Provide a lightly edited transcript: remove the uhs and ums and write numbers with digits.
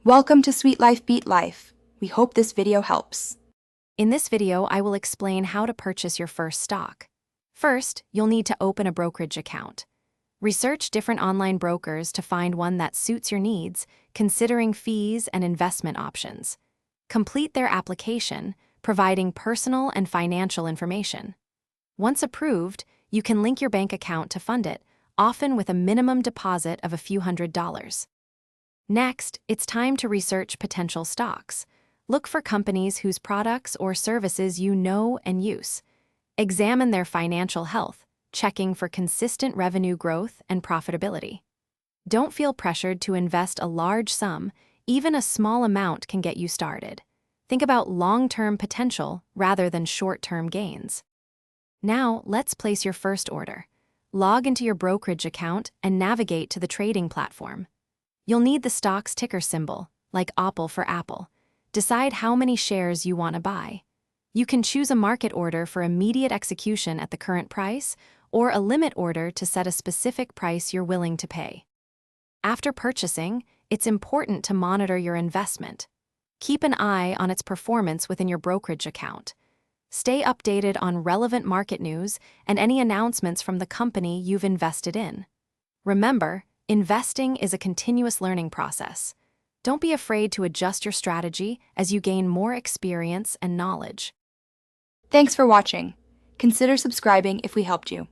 Welcome to Sweet Life Beat Life. We hope this video helps. In this video, I will explain how to purchase your first stock. First, you'll need to open a brokerage account. Research different online brokers to find one that suits your needs, considering fees and investment options. Complete their application, providing personal and financial information. Once approved, you can link your bank account to fund it, often with a minimum deposit of a few $100s. Next, it's time to research potential stocks. Look for companies whose products or services you know and use. Examine their financial health, checking for consistent revenue growth and profitability. Don't feel pressured to invest a large sum. Even a small amount can get you started. Think about long-term potential rather than short-term gains. Now, let's place your first order. Log into your brokerage account and navigate to the trading platform. You'll need the stock's ticker symbol, like OPL for Apple. Decide how many shares you want to buy. You can choose a market order for immediate execution at the current price, or a limit order to set a specific price you're willing to pay. After purchasing, it's important to monitor your investment. Keep an eye on its performance within your brokerage account. Stay updated on relevant market news and any announcements from the company you've invested in. Remember, investing is a continuous learning process. Don't be afraid to adjust your strategy as you gain more experience and knowledge. Thanks for watching. Consider subscribing if we helped you.